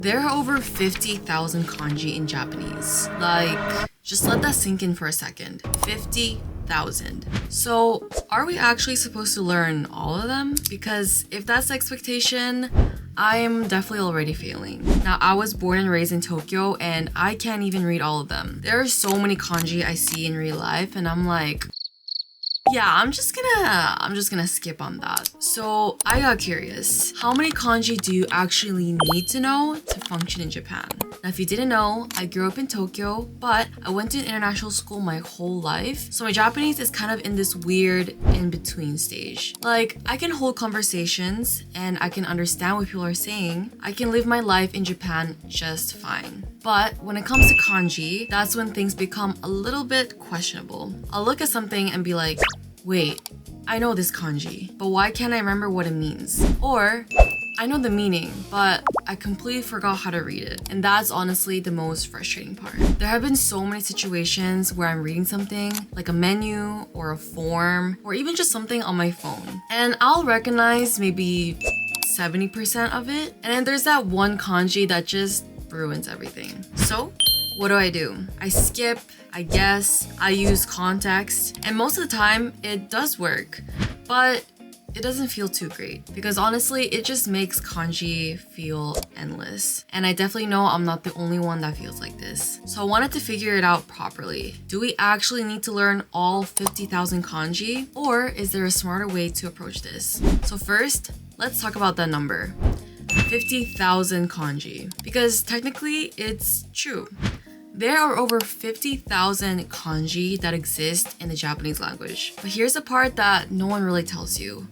There are over 50,000 kanji in Japanese. Like, just let that sink in for a second. 50,000. So, are we actually supposed to learn all of them? Because if that's the expectation, I am definitely already failing. Now, I was born and raised in Tokyo and I can't even read all of them. There are so many kanji I see in real life and I'm like, yeah, I'm just gonna skip on that. So I got curious. How many kanji do you actually need to know to function in Japan? Now, if you didn't know, I grew up in Tokyo, but I went to an international school my whole life. So my Japanese is kind of in this weird in-between stage. Like, I can hold conversations and I can understand what people are saying. I can live my life in Japan just fine. But when it comes to kanji, that's when things become a little bit questionable. I'll look at something and be like, wait, I know this kanji, but why can't I remember what it means? Or, I know the meaning, but I completely forgot how to read it. And that's honestly the most frustrating part. There have been so many situations where I'm reading something, like a menu or a form, or even just something on my phone. And I'll recognize maybe 70% of it. And then there's that one kanji that just ruins everything. So, what do? I skip, I guess, I use context, and most of the time it does work, but it doesn't feel too great because honestly, it just makes kanji feel endless. And I definitely know I'm not the only one that feels like this. So I wanted to figure it out properly. Do we actually need to learn all 50,000 kanji, or is there a smarter way to approach this? So first, let's talk about that number. 50,000 kanji, because technically it's true. There are over 50,000 kanji that exist in the Japanese language. But here's the part that no one really tells you.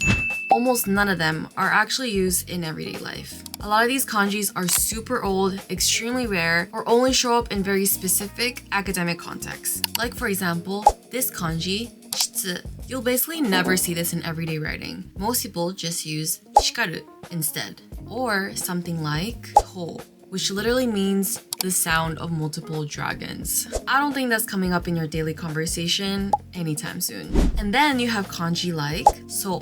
Almost none of them are actually used in everyday life. A lot of these kanjis are super old, extremely rare, or only show up in very specific academic contexts. Like for example, this kanji, shitsu. You'll basically never see this in everyday writing. Most people just use shikaru instead. Or something like to, which literally means the sound of multiple dragons. I don't think that's coming up in your daily conversation anytime soon. And then you have kanji like so,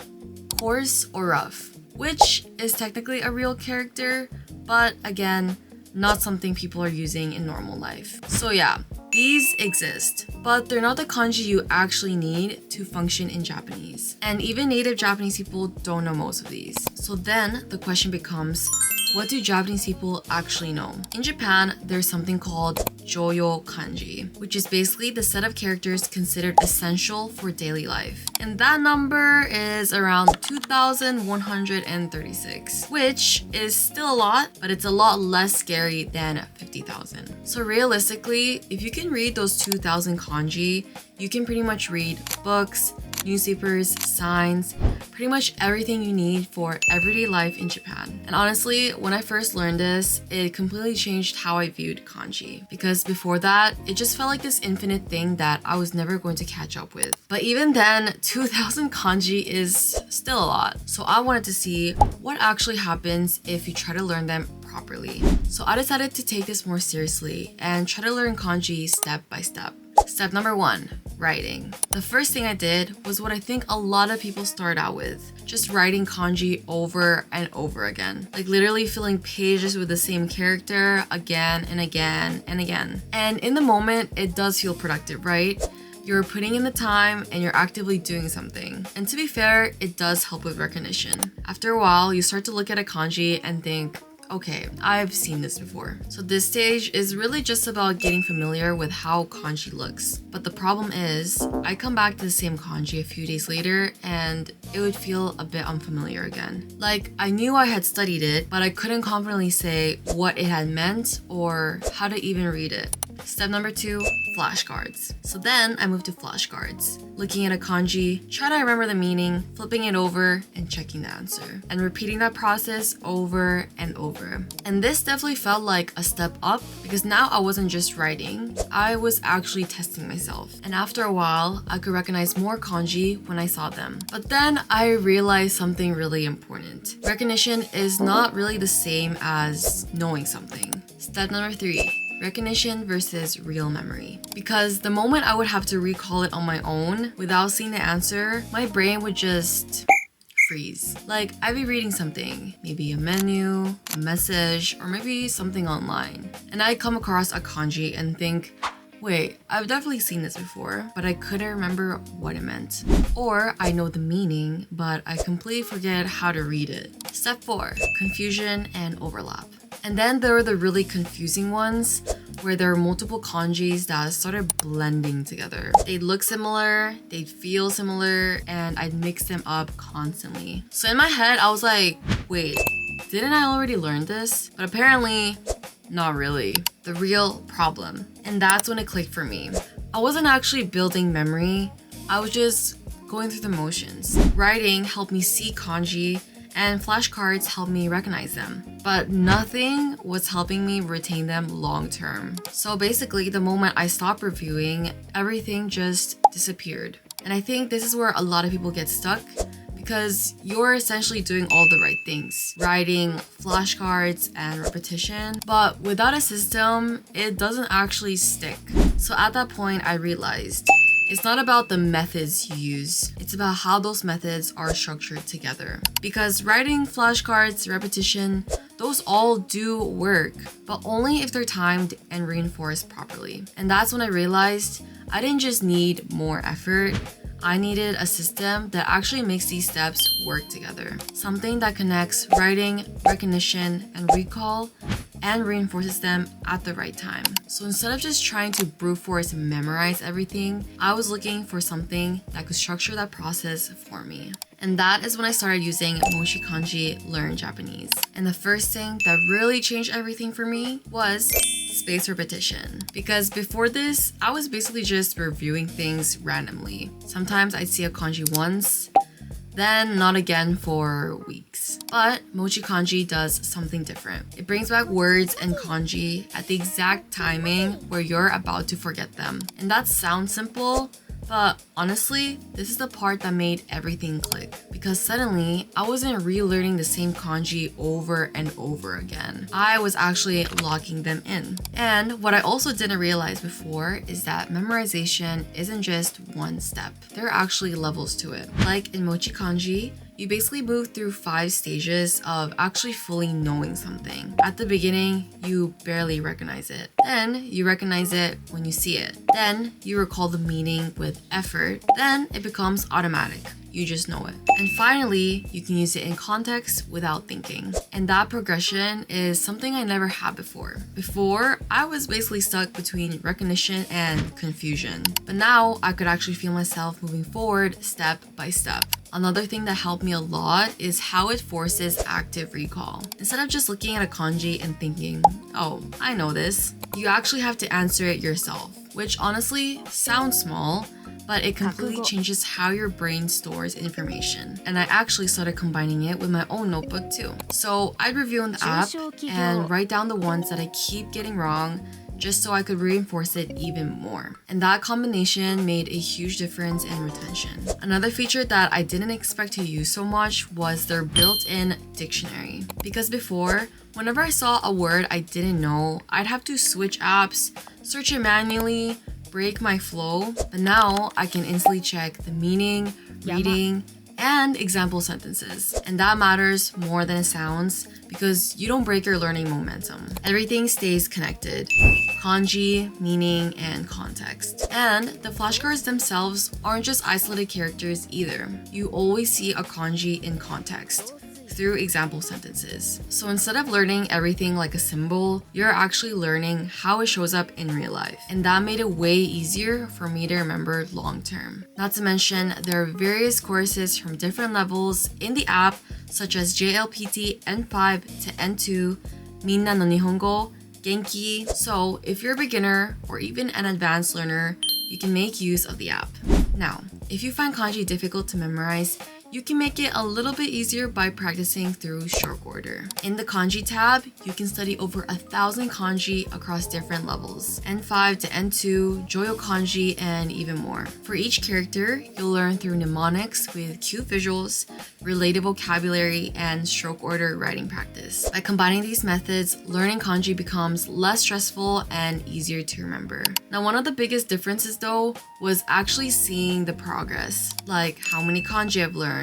coarse or rough, which is technically a real character, but again, not something people are using in normal life. So yeah, these exist, but they're not the kanji you actually need to function in Japanese. And even native Japanese people don't know most of these. So then the question becomes, what do Japanese people actually know? In Japan, there's something called Joyo kanji, which is basically the set of characters considered essential for daily life. And that number is around 2,136, which is still a lot, but it's a lot less scary than 50,000. So realistically, if you can read those 2,000 kanji, you can pretty much read books, newspapers, signs, pretty much everything you need for everyday life in Japan. And honestly, when I first learned this, it completely changed how I viewed kanji. Because before that, it just felt like this infinite thing that I was never going to catch up with. But even then, 2,000 kanji is still a lot. So I wanted to see what actually happens if you try to learn them properly. So I decided to take this more seriously and try to learn kanji step by step. Step number 1, writing. The first thing I did was what I think a lot of people start out with, just writing kanji over and over again. Like literally filling pages with the same character again and again and again. And in the moment, it does feel productive, right? You're putting in the time and you're actively doing something. And to be fair, it does help with recognition. After a while, you start to look at a kanji and think, okay, I've seen this before. So this stage is really just about getting familiar with how kanji looks. But the problem is, I come back to the same kanji a few days later and it would feel a bit unfamiliar again. Like, I knew I had studied it, but I couldn't confidently say what it had meant or how to even read it. Step number 2, flashcards. So then I moved to flashcards. Looking at a kanji, try to remember the meaning, flipping it over, and checking the answer. And repeating that process over and over. And this definitely felt like a step up because now I wasn't just writing, I was actually testing myself. And after a while, I could recognize more kanji when I saw them. But then I realized something really important. Recognition is not really the same as knowing something. Step number 3. Recognition versus real memory. Because the moment I would have to recall it on my own without seeing the answer, my brain would just freeze. Like, I'd be reading something, maybe a menu, a message, or maybe something online. And I'd come across a kanji and think, wait, I've definitely seen this before, but I couldn't remember what it meant. Or I know the meaning, but I completely forget how to read it. Step 4, confusion and overlap. And then there are the really confusing ones where there are multiple kanjis that started blending together. They'd look similar, they'd feel similar, and I'd mix them up constantly. So in my head, I was like, wait, didn't I already learn this? But apparently, not really. The real problem. And that's when it clicked for me. I wasn't actually building memory, I was just going through the motions. Writing helped me see kanji, and flashcards helped me recognize them. But nothing was helping me retain them long term. So basically, the moment I stopped reviewing, everything just disappeared. And I think this is where a lot of people get stuck, because you're essentially doing all the right things. Writing, flashcards, and repetition. But without a system, it doesn't actually stick. So at that point, I realized it's not about the methods you use, it's about how those methods are structured together. Because writing, flashcards, repetition, those all do work, but only if they're timed and reinforced properly. And that's when I realized I didn't just need more effort, I needed a system that actually makes these steps work together. Something that connects writing, recognition, and recall, and reinforces them at the right time. So instead of just trying to brute force memorize everything, I was looking for something that could structure that process for me. And that is when I started using MochiKanji Learn Japanese. And the first thing that really changed everything for me was spaced repetition. Because before this, I was basically just reviewing things randomly. Sometimes I'd see a kanji once, then not again for weeks. But MochiKanji does something different. It brings back words and kanji at the exact timing where you're about to forget them. And that sounds simple, but honestly, this is the part that made everything click. Because suddenly, I wasn't relearning the same kanji over and over again. I was actually locking them in. And what I also didn't realize before is that memorization isn't just one step. There are actually levels to it. Like in MochiKanji, you basically move through 5 stages of actually fully knowing something. At the beginning, you barely recognize it. Then you recognize it when you see it. Then you recall the meaning with effort. Then it becomes automatic. You just know it. And finally, you can use it in context without thinking. And that progression is something I never had before. Before, I was basically stuck between recognition and confusion. But now, I could actually feel myself moving forward step by step. Another thing that helped me a lot is how it forces active recall. Instead of just looking at a kanji and thinking, oh, I know this, you actually have to answer it yourself, which honestly sounds small, but it completely changes how your brain stores information. And I actually started combining it with my own notebook too. So I'd review in the app and write down the ones that I keep getting wrong, just so I could reinforce it even more. And that combination made a huge difference in retention. Another feature that I didn't expect to use so much was their built-in dictionary. Because before, whenever I saw a word I didn't know, I'd have to switch apps, search it manually, break my flow. But now I can instantly check the meaning, reading, and example sentences. And that matters more than it sounds, because you don't break your learning momentum. Everything stays connected. Kanji, meaning, and context. And the flashcards themselves aren't just isolated characters either. You always see a kanji in context through example sentences. So instead of learning everything like a symbol, you're actually learning how it shows up in real life. And that made it way easier for me to remember long term. Not to mention, there are various courses from different levels in the app, such as JLPT N5 to N2, Minna no Nihongo, Genki. So if you're a beginner or even an advanced learner, you can make use of the app. Now, if you find kanji difficult to memorize, you can make it a little bit easier by practicing through stroke order. In the kanji tab, you can study over 1,000 kanji across different levels, N5 to N2, Joyo kanji, and even more. For each character, you'll learn through mnemonics with cute visuals, related vocabulary, and stroke order writing practice. By combining these methods, learning kanji becomes less stressful and easier to remember. Now, one of the biggest differences though was actually seeing the progress, like how many kanji I've learned,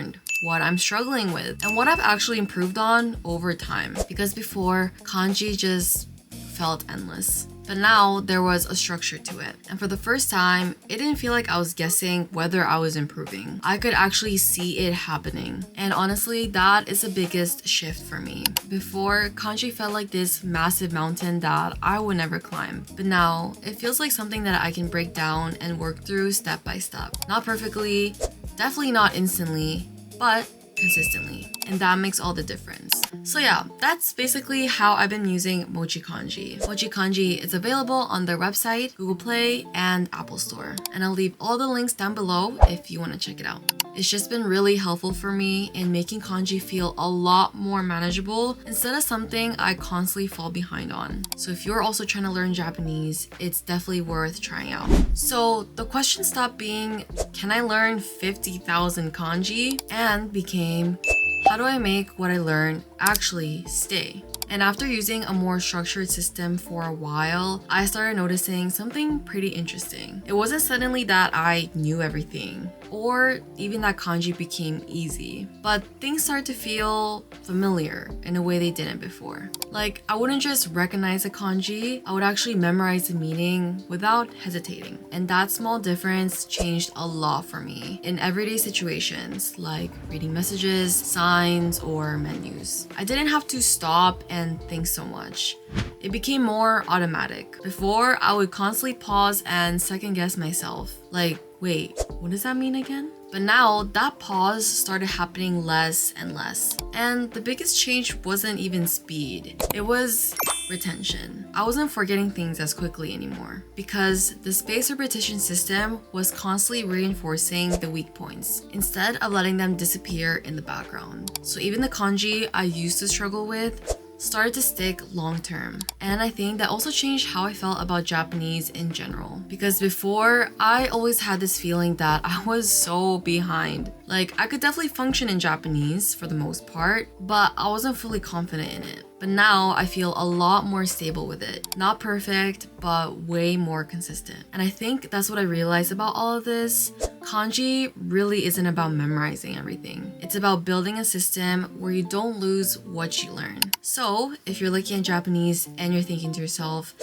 what I'm struggling with and what I've actually improved on over time. Because before, kanji just felt endless. But now there was a structure to it. And for the first time, it didn't feel like I was guessing whether I was improving. I could actually see it happening. And honestly, that is the biggest shift for me. Before, kanji felt like this massive mountain that I would never climb. But now, it feels like something that I can break down and work through step by step. Not perfectly, definitely not instantly, but consistently. And that makes all the difference. So yeah, that's basically how I've been using MochiKanji. MochiKanji is available on their website, Google Play, and Apple Store. And I'll leave all the links down below if you want to check it out. It's just been really helpful for me in making kanji feel a lot more manageable instead of something I constantly fall behind on. So if you're also trying to learn Japanese, it's definitely worth trying out. So the question stopped being, can I learn 50,000 kanji? And became, how do I make what I learn actually stay? And after using a more structured system for a while, I started noticing something pretty interesting. It wasn't suddenly that I knew everything, or even that kanji became easy, but things started to feel familiar in a way they didn't before. Like, I wouldn't just recognize a kanji, I would actually memorize the meaning without hesitating. And that small difference changed a lot for me in everyday situations, like reading messages, signs, or menus. I didn't have to stop and think so much. It became more automatic. Before, I would constantly pause and second guess myself. Like, wait, what does that mean again? But now that pause started happening less and less. And the biggest change wasn't even speed. It was retention. I wasn't forgetting things as quickly anymore because the spaced repetition system was constantly reinforcing the weak points instead of letting them disappear in the background. So even the kanji I used to struggle with started to stick long term. And I think that also changed how I felt about Japanese in general. Because before, I always had this feeling that I was so behind. Like, I could definitely function in Japanese for the most part, but I wasn't fully confident in it. But now I feel a lot more stable with it. Not perfect, but way more consistent. And I think that's what I realized about all of this. Kanji really isn't about memorizing everything. It's about building a system where you don't lose what you learn. So if you're looking at Japanese and you're thinking to yourself,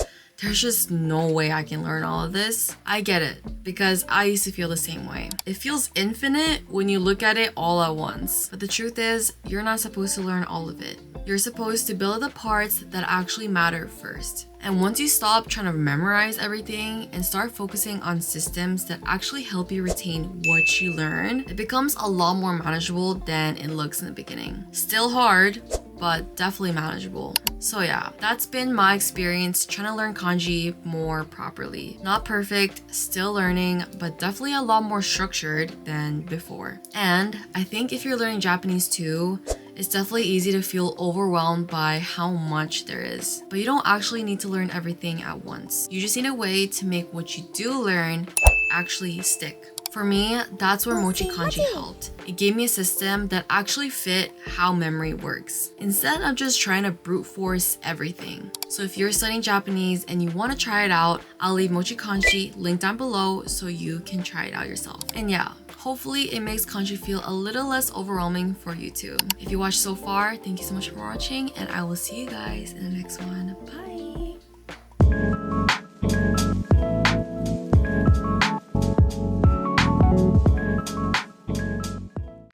there's just no way I can learn all of this, I get it, because I used to feel the same way. It feels infinite when you look at it all at once. But the truth is, you're not supposed to learn all of it. You're supposed to build the parts that actually matter first. And once you stop trying to memorize everything and start focusing on systems that actually help you retain what you learn, it becomes a lot more manageable than it looks in the beginning. Still hard, but definitely manageable. So yeah, that's been my experience trying to learn kanji more properly. Not perfect, still learning, but definitely a lot more structured than before. And I think if you're learning Japanese too, it's definitely easy to feel overwhelmed by how much there is. But you don't actually need to learn everything at once. You just need a way to make what you do learn actually stick. For me, that's where MochiKanji helped. It gave me a system that actually fit how memory works, instead of just trying to brute force everything. So if you're studying Japanese and you want to try it out, I'll leave MochiKanji linked down below so you can try it out yourself. And yeah, hopefully it makes kanji feel a little less overwhelming for you too. If you watched so far, thank you so much for watching, and I will see you guys in the next one. Bye!